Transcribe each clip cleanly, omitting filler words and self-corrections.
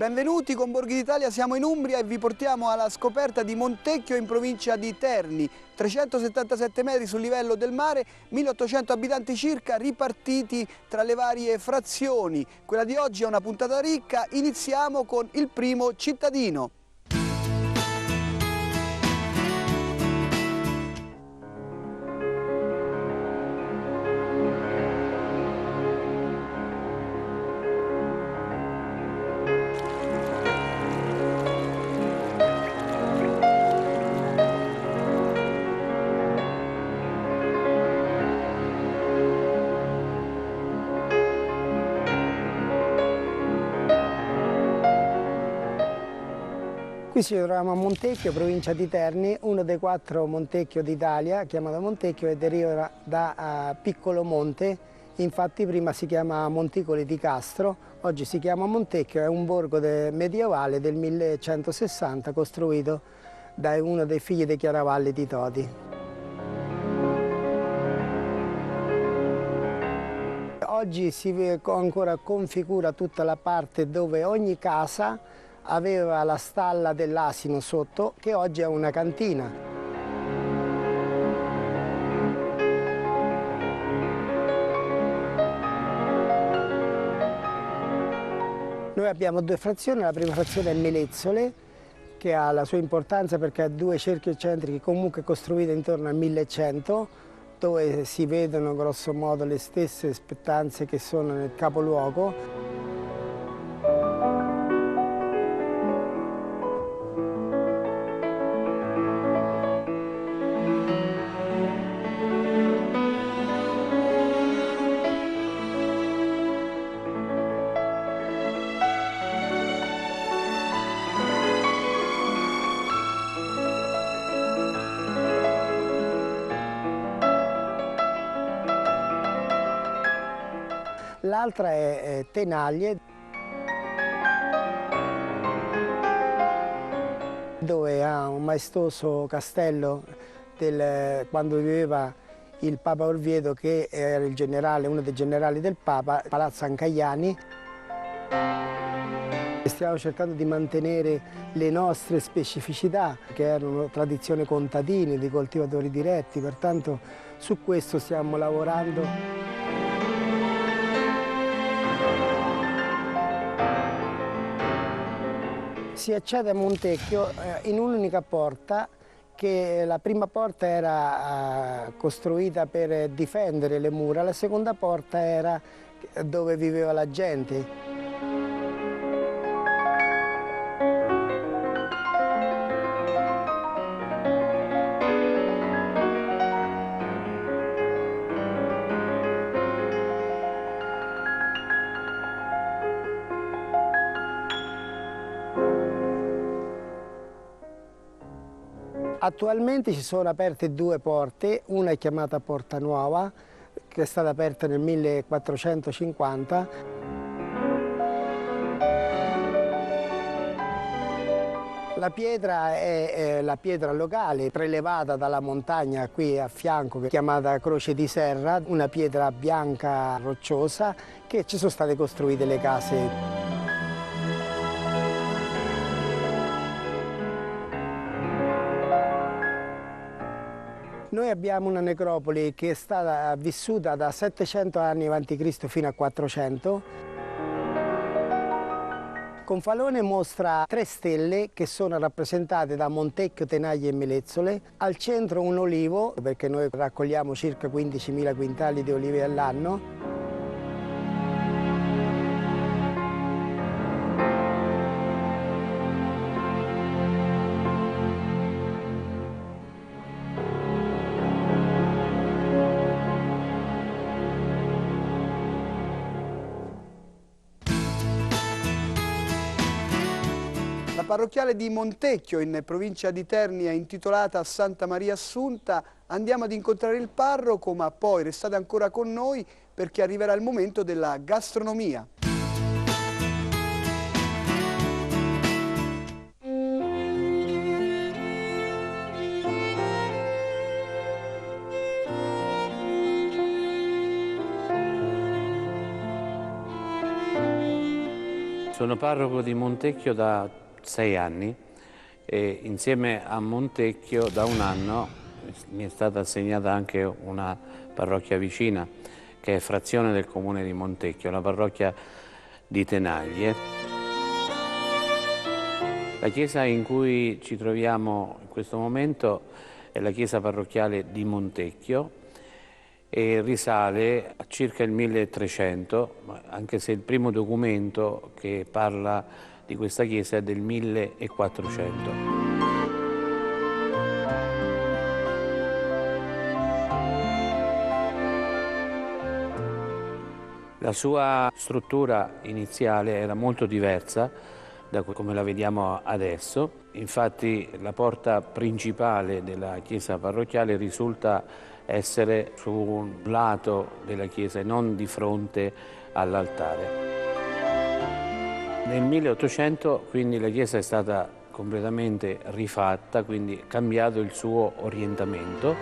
Benvenuti con Borghi d'Italia, siamo in Umbria e vi portiamo alla scoperta di Montecchio in provincia di Terni. 377 metri sul livello del mare, 1800 abitanti circa ripartiti tra le varie frazioni. Quella di oggi è una puntata ricca, iniziamo con il primo cittadino. Qui ci troviamo a Montecchio, provincia di Terni, uno dei 4 Montecchio d'Italia, chiamato Montecchio, e deriva da Piccolo Monte. Infatti prima si chiama Monticoli di Castro, oggi si chiama Montecchio, è un borgo medievale del 1160 costruito da uno dei figli dei Chiaravalli di Todi. Oggi si ancora configura tutta la parte dove ogni casa aveva la stalla dell'asino sotto, che oggi è una cantina. Noi abbiamo 2 frazioni, la prima frazione è Melezzole, che ha la sua importanza perché ha 2 cerchi eccentrici comunque costruite intorno al 1100, dove si vedono grosso modo le stesse spettanze che sono nel capoluogo. L'altra è Tenaglie, dove ha un maestoso castello quando viveva il Papa Orvieto, che era il generale, uno dei generali del Papa, Palazzo Ancagliani. Stiamo cercando di mantenere le nostre specificità, che erano tradizione contadini, di coltivatori diretti, pertanto su questo stiamo lavorando. Si accede a Montecchio in un'unica porta, che la prima porta era costruita per difendere le mura, la seconda porta era dove viveva la gente. Attualmente ci sono aperte 2 porte, una è chiamata Porta Nuova, che è stata aperta nel 1450. La pietra è la pietra locale, prelevata dalla montagna qui a fianco, chiamata Croce di Serra, una pietra bianca rocciosa, che ci sono state costruite le case. Noi abbiamo una necropoli che è stata vissuta da 700 anni a.C. fino a 400. Confalone mostra 3 stelle che sono rappresentate da Montecchio, Tenaglie e Melezzole. Al centro un olivo, perché noi raccogliamo circa 15.000 quintali di olive all'anno. La parrocchiale di Montecchio in provincia di Terni è intitolata a Santa Maria Assunta. Andiamo ad incontrare il parroco, ma poi restate ancora con noi perché arriverà il momento della gastronomia. Sono parroco di Montecchio da 6 anni e insieme a Montecchio da 1 anno mi è stata assegnata anche una parrocchia vicina, che è frazione del comune di Montecchio, la parrocchia di Tenaglie. La chiesa in cui ci troviamo in questo momento è la chiesa parrocchiale di Montecchio e risale a circa il 1300, anche se il primo documento che parla di questa chiesa è del 1400. La sua struttura iniziale era molto diversa da come la vediamo adesso. Infatti la porta principale della chiesa parrocchiale risulta essere su un lato della chiesa e non di fronte all'altare. Nel 1800 quindi la chiesa è stata completamente rifatta, quindi cambiato il suo orientamento.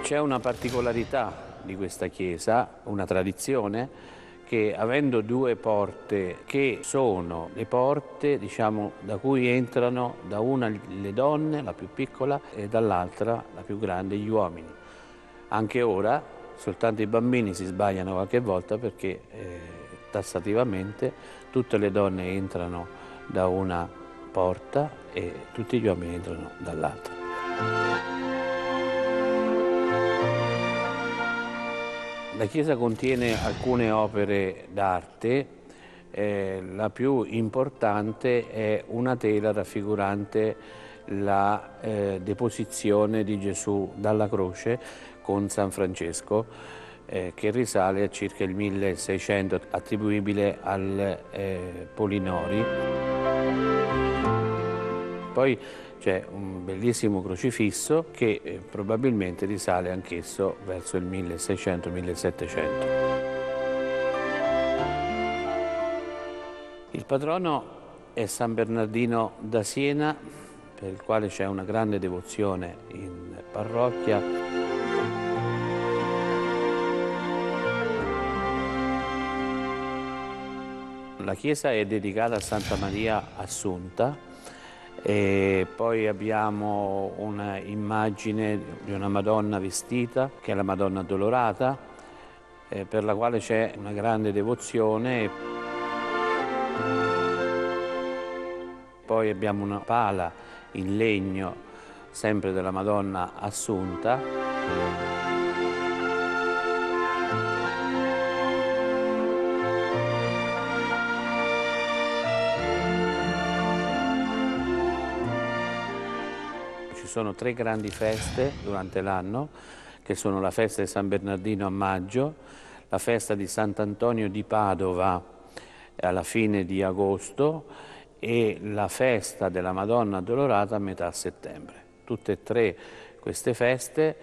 C'è una particolarità di questa chiesa, una tradizione, che avendo 2 porte che sono le porte, diciamo, da cui entrano da una le donne, la più piccola, e dall'altra, la più grande, gli uomini. Anche ora soltanto i bambini si sbagliano qualche volta perché tassativamente tutte le donne entrano da una porta e tutti gli uomini entrano dall'altra. La chiesa contiene alcune opere d'arte, la più importante è una tela raffigurante la deposizione di Gesù dalla croce con San Francesco, che risale a circa il 1600, attribuibile al Polinori. Poi c'è un bellissimo crocifisso che probabilmente risale anch'esso verso il 1600-1700. Il patrono è San Bernardino da Siena, per il quale c'è una grande devozione in parrocchia. La chiesa è dedicata a Santa Maria Assunta. E poi abbiamo un'immagine di una Madonna vestita, che è la Madonna Addolorata, per la quale c'è una grande devozione. Poi abbiamo una pala in legno, sempre della Madonna Assunta. Ci sono 3 grandi feste durante l'anno, che sono la festa di San Bernardino a maggio, la festa di Sant'Antonio di Padova alla fine di agosto e la festa della Madonna Addolorata a metà settembre. Tutte e 3 queste feste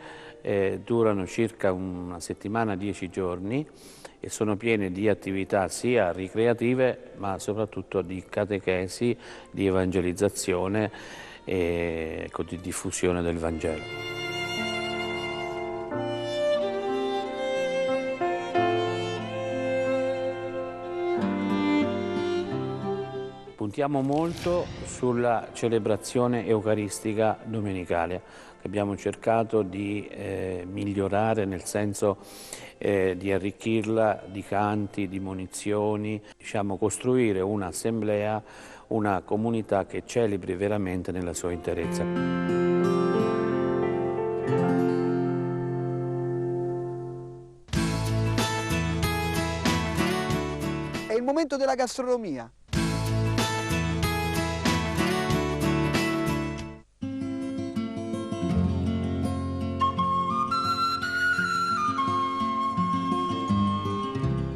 durano circa una settimana, 10 giorni e sono piene di attività sia ricreative ma soprattutto di catechesi, di evangelizzazione e di diffusione del Vangelo. Puntiamo molto sulla celebrazione eucaristica domenicale, che abbiamo cercato di migliorare, nel senso di arricchirla di canti, di munizioni, diciamo costruire un'assemblea, una comunità che celebri veramente nella sua interezza. È il momento della gastronomia.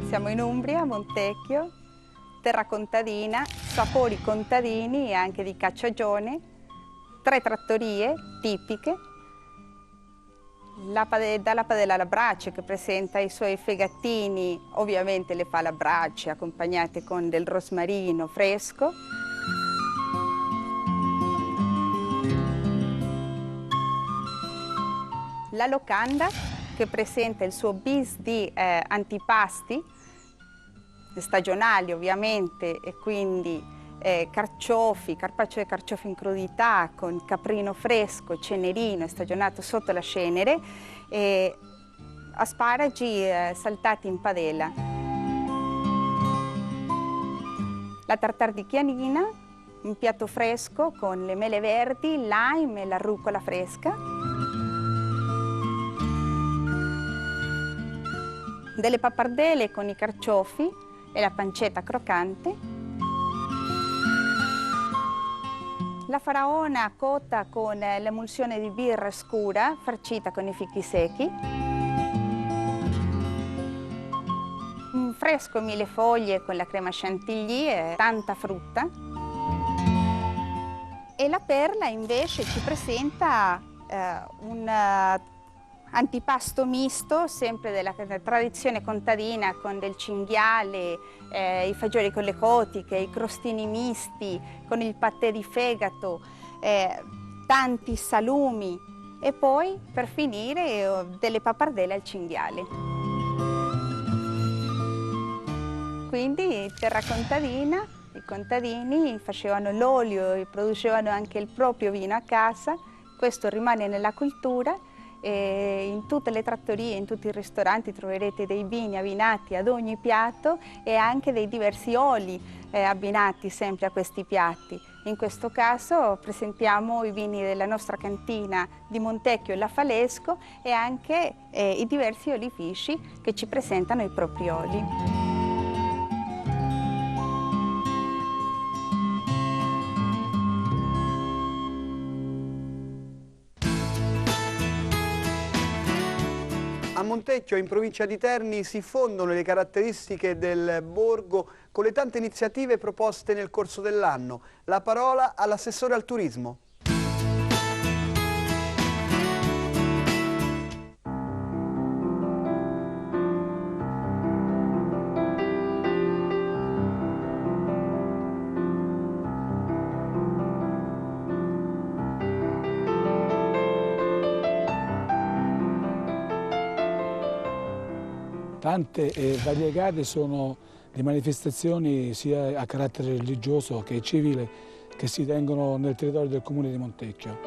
Siamo in Umbria, a Montecchio, terra contadina, sapori contadini e anche di cacciagione, 3 trattorie tipiche, dalla padella alla brace che presenta i suoi fegatini, ovviamente le fa alla brace accompagnate con del rosmarino fresco. La locanda che presenta il suo bis di antipasti, stagionali ovviamente, e quindi carciofi, carpaccio di carciofi in crudità con caprino fresco, cenerino stagionato sotto la cenere e asparagi saltati in padella. La tartare di chianina, un piatto fresco con le mele verdi, il lime e la rucola fresca. Delle pappardelle con i carciofi e la pancetta croccante. La faraona cotta con l'emulsione di birra scura, farcita con i fichi secchi. Un fresco millefoglie con la crema chantilly e tanta frutta. E la perla invece ci presenta un antipasto misto, sempre della tradizione contadina, con del cinghiale, i fagioli con le cotiche, i crostini misti, con il patè di fegato, tanti salumi e poi per finire delle pappardelle al cinghiale. Quindi terra contadina, i contadini facevano l'olio e producevano anche il proprio vino a casa, questo rimane nella cultura. E in tutte le trattorie, in tutti i ristoranti troverete dei vini abbinati ad ogni piatto e anche dei diversi oli abbinati sempre a questi piatti. In questo caso presentiamo i vini della nostra cantina di Montecchio e La Falesco e anche i diversi olifici che ci presentano i propri oli. A Montecchio, in provincia di Terni, si fondono le caratteristiche del borgo con le tante iniziative proposte nel corso dell'anno. La parola all'assessore al turismo. Tante e variegate sono le manifestazioni sia a carattere religioso che civile che si tengono nel territorio del comune di Montecchio.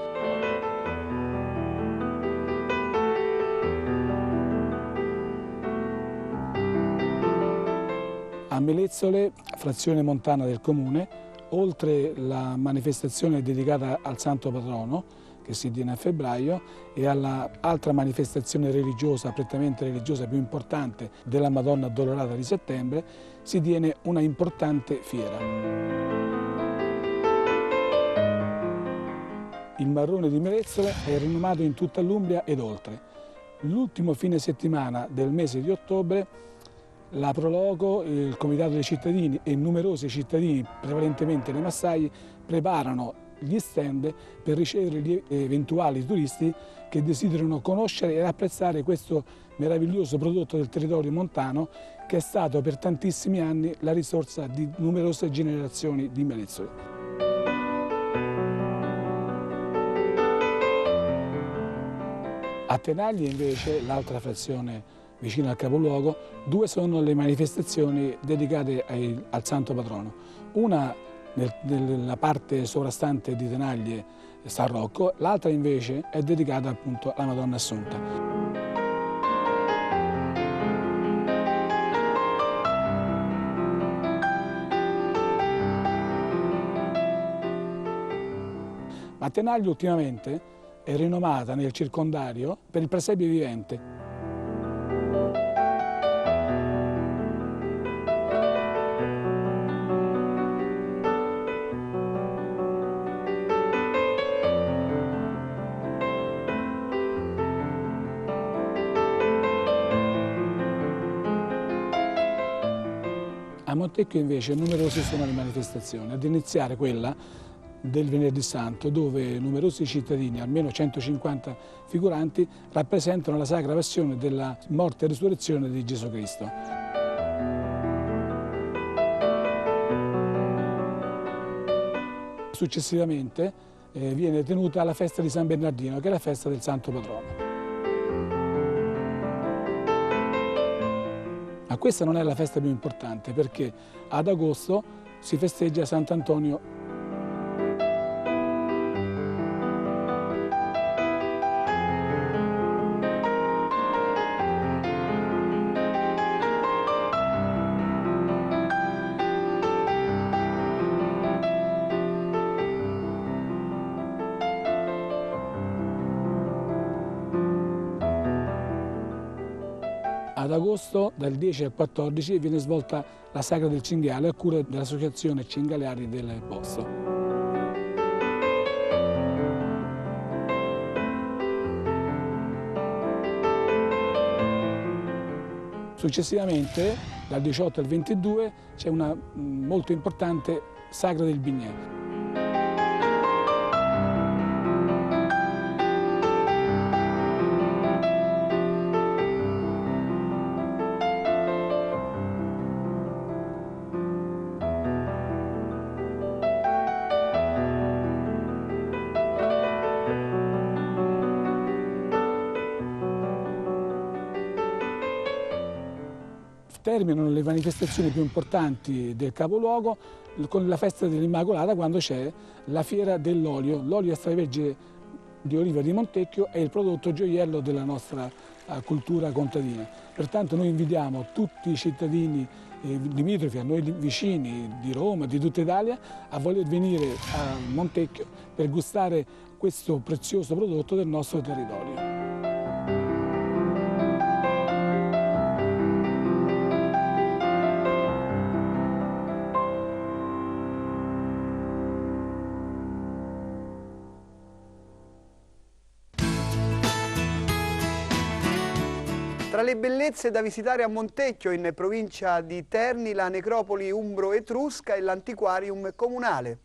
A Melezzole, frazione montana del comune, oltre la manifestazione dedicata al Santo Patrono, che si tiene a febbraio, e all'altra manifestazione religiosa, prettamente religiosa più importante, della Madonna Addolorata di settembre, si tiene una importante fiera. Il marrone di Melezzole è rinomato in tutta l'Umbria ed oltre. L'ultimo fine settimana del mese di ottobre la Proloco, il Comitato dei Cittadini e numerosi cittadini, prevalentemente le massaie, preparano gli stand per ricevere gli eventuali turisti che desiderano conoscere ed apprezzare questo meraviglioso prodotto del territorio montano che è stato per tantissimi anni la risorsa di numerose generazioni di Melezzole. A Tenaglie invece, l'altra frazione vicino al capoluogo, due sono le manifestazioni dedicate al Santo Patrono. Una nella parte sovrastante di Tenaglie, San Rocco, l'altra invece è dedicata appunto alla Madonna Assunta. Ma Tenaglie ultimamente è rinomata nel circondario per il presepio vivente. A Montecchio invece numerose sono le manifestazioni, ad iniziare quella del Venerdì Santo, dove numerosi cittadini, almeno 150 figuranti, rappresentano la Sacra Passione della morte e risurrezione di Gesù Cristo. Successivamente viene tenuta la festa di San Bernardino, che è la festa del Santo Patrono. Ma questa non è la festa più importante, perché ad agosto si festeggia Sant'Antonio. Ad agosto, dal 10 al 14, viene svolta la Sagra del Cinghiale a cura dell'Associazione Cinghialiari del posto. Successivamente, dal 18 al 22, c'è una molto importante Sagra del Bignè. Terminano le manifestazioni più importanti del capoluogo con la festa dell'Immacolata, quando c'è la fiera dell'olio. L'olio extravergine di oliva di Montecchio è il prodotto gioiello della nostra cultura contadina. Pertanto noi invitiamo tutti i cittadini limitrofi, a noi vicini, di Roma, di tutta Italia, a voler venire a Montecchio per gustare questo prezioso prodotto del nostro territorio. Tra le bellezze da visitare a Montecchio, in provincia di Terni, la necropoli umbro-etrusca e l'antiquarium comunale.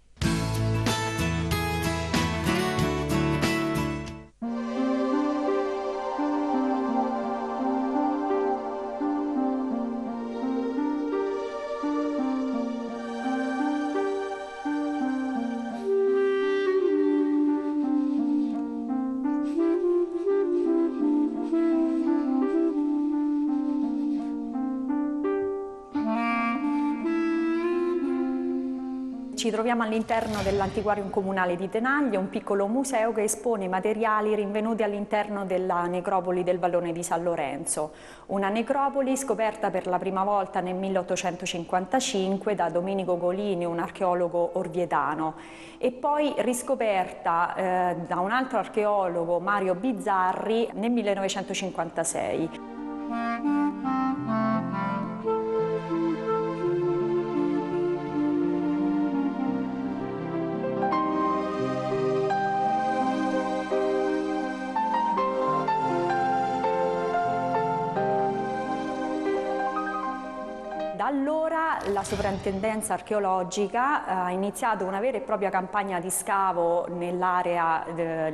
Ci troviamo all'interno dell'Antiquarium Comunale di Tenaglia, un piccolo museo che espone materiali rinvenuti all'interno della necropoli del vallone di San Lorenzo. Una necropoli scoperta per la prima volta nel 1855 da Domenico Golini, un archeologo orvietano, e poi riscoperta da un altro archeologo, Mario Bizzarri, nel 1956. Da allora la Soprintendenza Archeologica ha iniziato una vera e propria campagna di scavo nell'area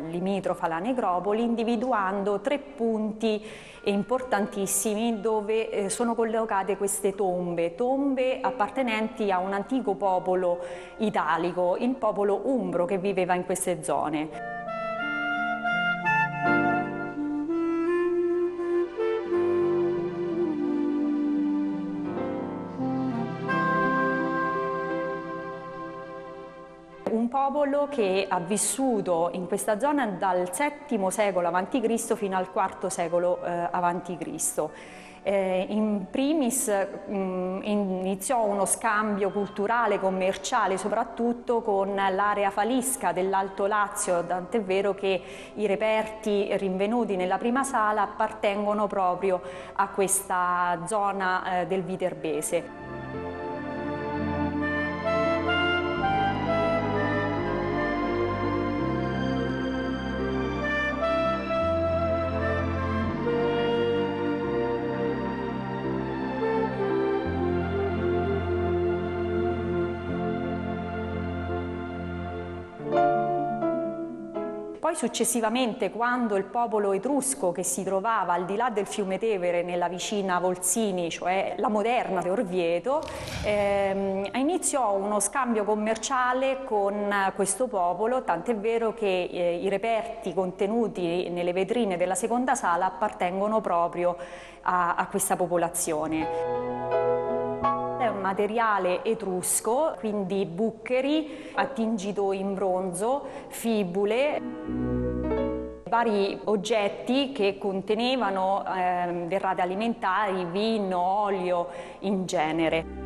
limitrofa alla necropoli, individuando 3 punti importantissimi dove sono collocate queste tombe appartenenti a un antico popolo italico, il popolo umbro che viveva in queste zone. Un popolo che ha vissuto in questa zona dal VII secolo a.C. fino al IV secolo a.C. In primis iniziò uno scambio culturale, commerciale, soprattutto con l'area falisca dell'Alto Lazio, tant'è vero che i reperti rinvenuti nella prima sala appartengono proprio a questa zona del Viterbese. Poi successivamente, quando il popolo etrusco che si trovava al di là del fiume Tevere nella vicina Volsini, cioè la moderna Orvieto, iniziò uno scambio commerciale con questo popolo, tant'è vero che i reperti contenuti nelle vetrine della seconda sala appartengono proprio a questa popolazione. È un materiale etrusco, quindi buccheri, attingito in bronzo, fibule, vari oggetti che contenevano derrate alimentari, vino, olio in genere.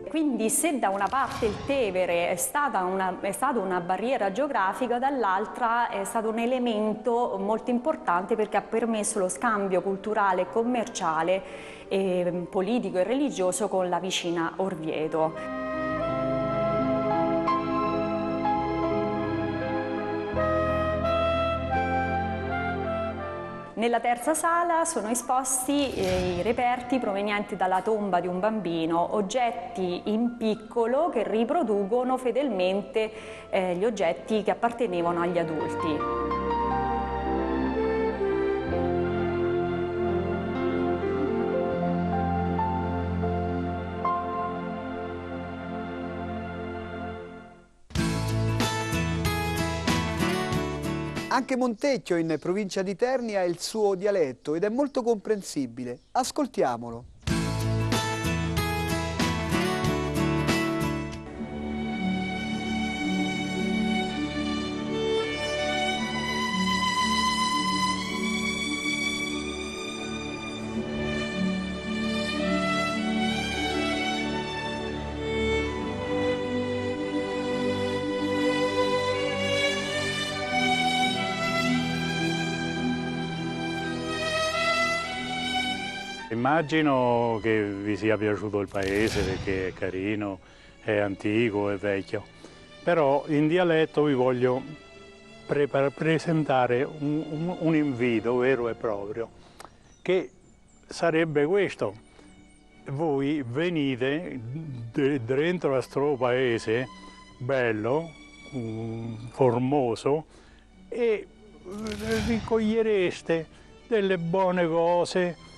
Quindi se da una parte il Tevere è stata una barriera geografica, dall'altra è stato un elemento molto importante perché ha permesso lo scambio culturale, commerciale, politico e religioso con la vicina Orvieto. Nella terza sala sono esposti i reperti provenienti dalla tomba di un bambino, oggetti in piccolo che riproducono fedelmente gli oggetti che appartenevano agli adulti. Anche Montecchio, in provincia di Terni, ha il suo dialetto ed è molto comprensibile. Ascoltiamolo. Immagino che vi sia piaciuto il paese perché è carino, è antico, è vecchio, però in dialetto vi voglio presentare un invito vero e proprio, che sarebbe questo: voi venite dentro a questo paese bello, formoso, e ricogliereste delle buone cose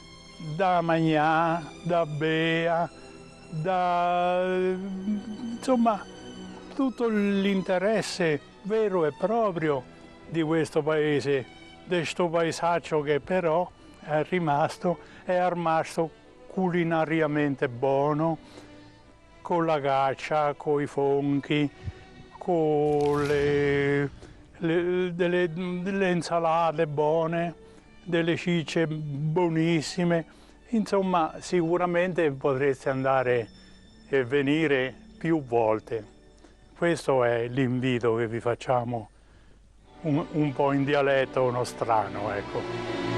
da mangiare, da bere, insomma tutto l'interesse vero e proprio di questo paese, di questo paesaggio che però è rimasto culinariamente buono, con la caccia, con i funghi, con delle insalate buone, delle cicce buonissime. Insomma, sicuramente potreste andare e venire più volte. Questo è l'invito che vi facciamo, un po' in dialetto nostrano, ecco.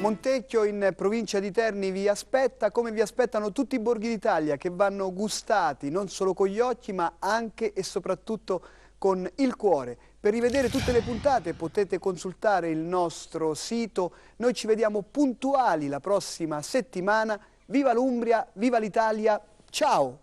Montecchio, in provincia di Terni, vi aspetta, come vi aspettano tutti i borghi d'Italia, che vanno gustati non solo con gli occhi ma anche e soprattutto con il cuore. Per rivedere tutte le puntate potete consultare il nostro sito. Noi ci vediamo puntuali la prossima settimana. Viva l'Umbria, viva l'Italia, ciao!